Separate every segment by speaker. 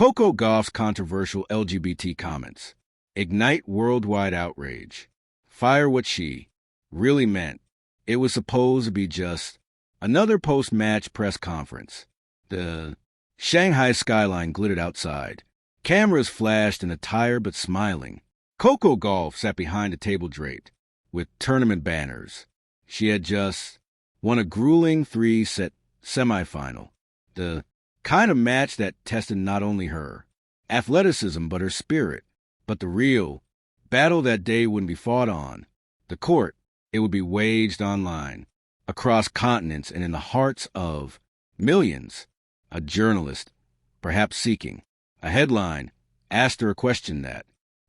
Speaker 1: Coco Gauff's controversial LGBT comments ignite worldwide outrage. Fire what she really meant. It was supposed to be just another post-match press conference. The Shanghai skyline glittered outside. Cameras flashed in attire but smiling. Coco Gauff sat behind a table draped with tournament banners. She had just won a grueling 3-set semifinal. The kind of match that tested not only her athleticism but her spirit. But the real battle that day wouldn't be fought on the court. It would be waged online, across continents and in the hearts of millions. A journalist, perhaps seeking a headline, asked her a question that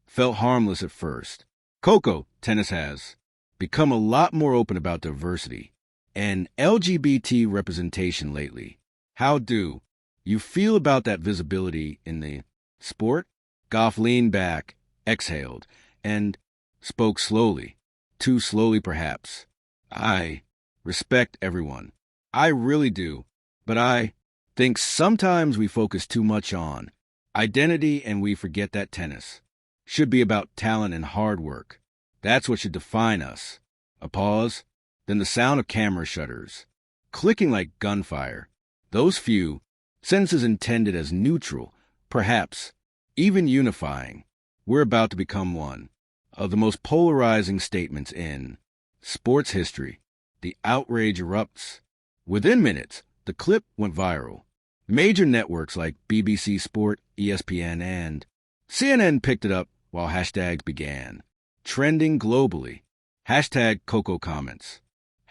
Speaker 1: felt harmless at first. Coco, tennis has become a lot more open about diversity and LGBT representation lately. How do you feel about that visibility in the sport? Gauff leaned back, exhaled, and spoke slowly. Too slowly, perhaps. I respect everyone. I really do. But I think sometimes we focus too much on identity and we forget that tennis should be about talent and hard work. That's what should define us. A pause, then the sound of camera shutters, clicking like gunfire. Those few sentences intended as neutral, perhaps even unifying. We're about to become one of the most polarizing statements in sports history. The outrage erupts. Within minutes, the clip went viral. Major networks like BBC Sport, ESPN, and CNN picked it up while hashtags began trending globally. Hashtag Coco comments.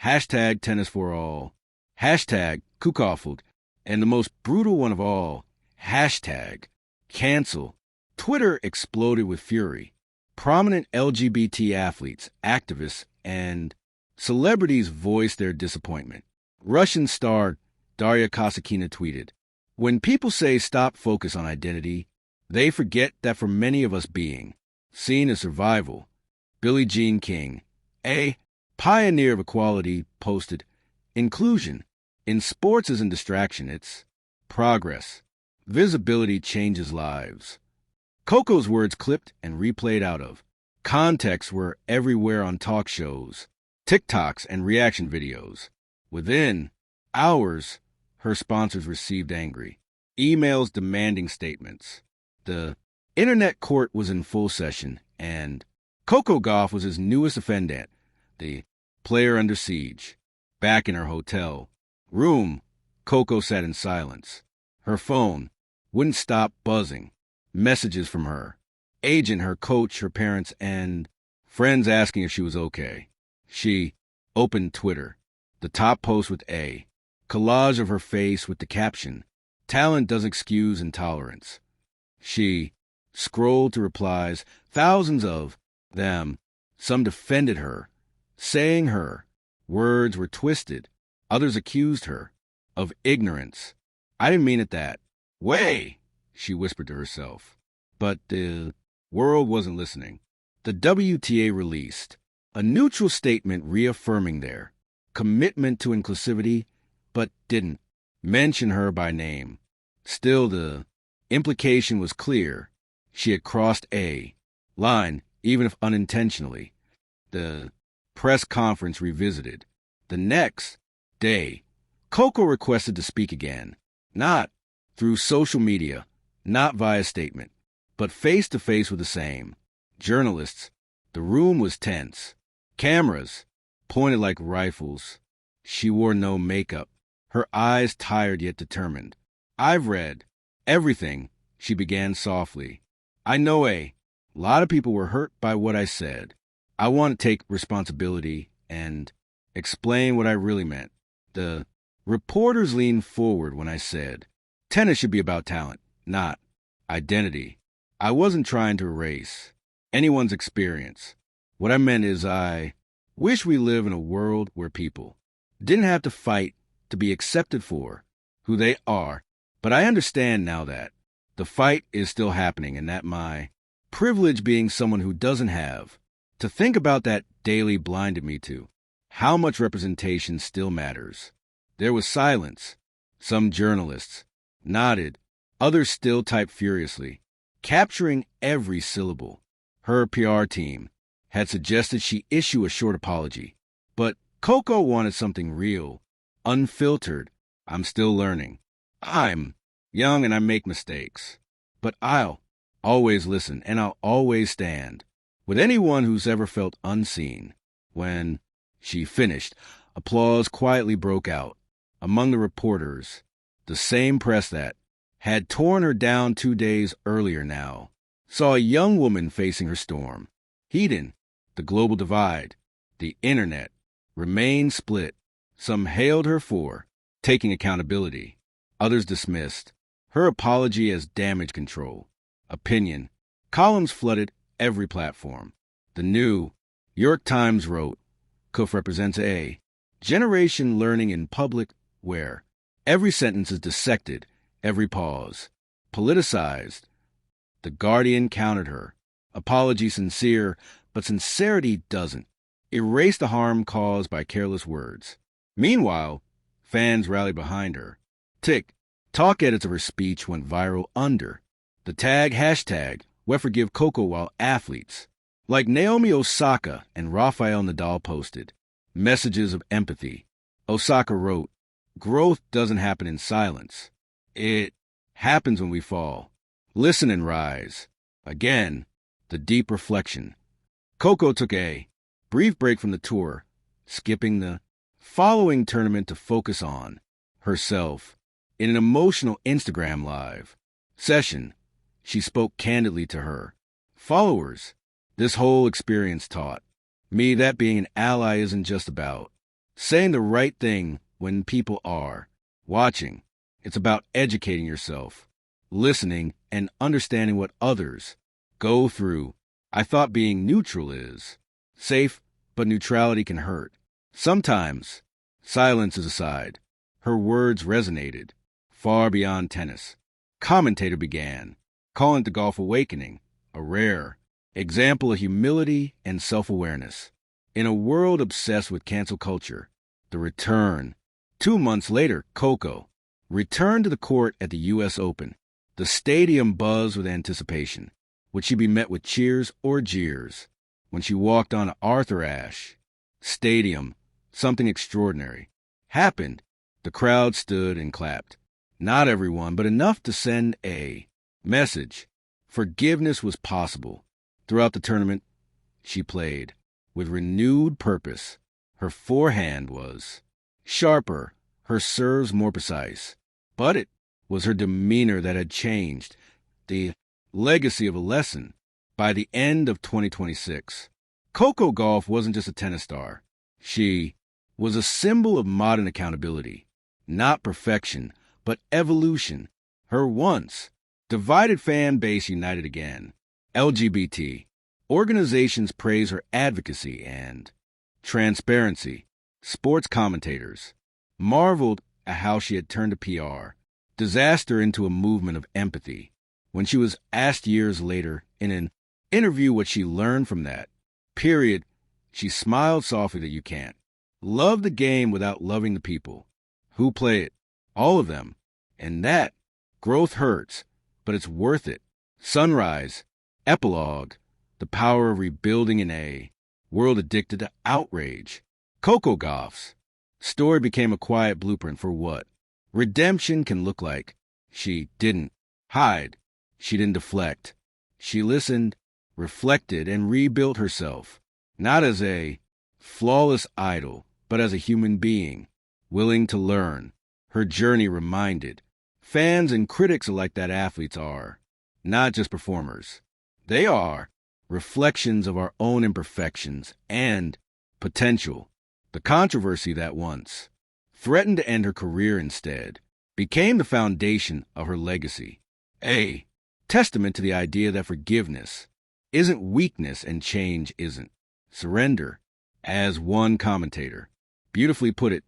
Speaker 1: Hashtag tennis for all. Hashtag Kukoffled. And the most brutal one of all, hashtag cancel. Twitter exploded with fury. Prominent LGBT athletes, activists, and celebrities voiced their disappointment. Russian star Daria Kosakina tweeted, "When people say stop focus on identity, they forget that for many of us being seen as survival." Billie Jean King, a pioneer of equality, posted, "Inclusion in sports isn't distraction, it's progress. Visibility changes lives." Coco's words clipped and replayed out of context were everywhere on talk shows, TikToks, and reaction videos. Within hours, her sponsors received angry emails demanding statements. The internet court was in full session, and Coco Gauff was his newest offendant, the player under siege. Back in her hotel room, Coco sat in silence. Her phone wouldn't stop buzzing. Messages from her agent, her coach, her parents, and friends asking if she was okay. She opened Twitter. The top post with a collage of her face with the caption, "Talent doesn't excuse intolerance." She scrolled to replies, thousands of them. Some defended her, saying her words were twisted. Others accused her of ignorance. "I didn't mean it that way," she whispered to herself. But the world wasn't listening. The WTA released a neutral statement reaffirming their commitment to inclusivity, but didn't mention her by name. Still, the implication was clear. She had crossed a line, even if unintentionally. The press conference revisited. The next day, Coco requested to speak again, not through social media, not via statement, but face-to-face with the same journalists. The room was tense. Cameras pointed like rifles. She wore no makeup, her eyes tired yet determined. "I've read everything," she began softly. "I know a lot of people were hurt by what I said. I want to take responsibility and explain what I really meant." The reporters leaned forward when I said, "Tennis should be about talent, not identity." I wasn't trying to erase anyone's experience. What I meant is I wish we live in a world where people didn't have to fight to be accepted for who they are. But I understand now that the fight is still happening and that my privilege being someone who doesn't have to think about that daily blinded me to how much representation still matters. There was silence. Some journalists nodded, Others still typed furiously, capturing every syllable. Her PR team had suggested she issue a short apology, but Coco wanted something real, unfiltered. I'm still learning. I'm young and I make mistakes, but I'll always listen and I'll always stand with anyone who's ever felt unseen. When she finished, applause quietly broke out among the reporters, the same press that had torn her down 2 days earlier now saw a young woman facing her storm. Heeding the global divide, the internet remained split. Some hailed her for taking accountability. Others dismissed her apology as damage control. Opinion columns flooded every platform. The New York Times wrote, Gauff represents a generation learning in public where every sentence is dissected, every pause politicized. The Guardian countered her apology sincere, but sincerity doesn't erase the harm caused by careless words. Meanwhile, fans rallied behind her. TikTok edits of her speech went viral under the hashtag "We Forgive Coco," while athletes like Naomi Osaka and Rafael Nadal posted messages of empathy. Osaka wrote, "Growth doesn't happen in silence. It happens when we fall. Listen and rise." Again, the deep reflection. Coco took a brief break from the tour, skipping the following tournament to focus on herself. In an emotional Instagram live session, she spoke candidly to her followers. This whole experience taught me that being an ally isn't just about saying the right thing when people are watching. It's about educating yourself, listening, and understanding what others go through. I thought being neutral is safe, but neutrality can hurt. Sometimes silence is a side. Her words resonated far beyond tennis. Commentator began calling the Gauff awakening a rare example of humility and self-awareness. In a world obsessed with cancel culture, the return. 2 months later, Coco returned to the court at the U.S. Open. The stadium buzzed with anticipation. Would she be met with cheers or jeers? When she walked on Arthur Ashe Stadium, something extraordinary happened. The crowd stood and clapped. Not everyone, but enough to send a message. Forgiveness was possible. Throughout the tournament, she played with renewed purpose. Her forehand was sharper, her serves more precise. But it was her demeanor that had changed, the legacy of a lesson. By the end of 2026, Coco Gauff wasn't just a tennis star. She was a symbol of modern accountability. Not perfection, but evolution. Her once divided fan base united again. LGBT organizations praise her advocacy and transparency. Sports commentators marveled at how she had turned a PR disaster into a movement of empathy. When she was asked years later in an interview what she learned from that period, she smiled softly that you can't love the game without loving the people who play it, all of them, and that growth hurts, but it's worth it. Sunrise, epilogue, the power of rebuilding in a world addicted to outrage. Coco Gauff's story became a quiet blueprint for what redemption can look like. She didn't hide. She didn't deflect. She listened, reflected, and rebuilt herself, not as a flawless idol, but as a human being, willing to learn. Her journey reminded fans and critics alike that athletes are not just performers. They are reflections of our own imperfections and potential. The controversy that once threatened to end her career instead became the foundation of her legacy. A testament to the idea that forgiveness isn't weakness and change isn't surrender. As one commentator beautifully put it,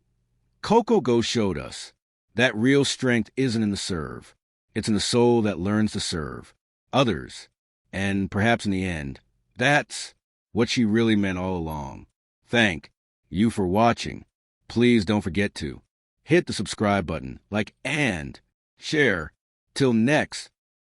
Speaker 1: Coco Gauff showed us that real strength isn't in the serve. It's in the soul that learns to serve others. And perhaps in the end, that's what she really meant all along. Thank you for watching. Please don't forget to hit the subscribe button, like and share. Till next,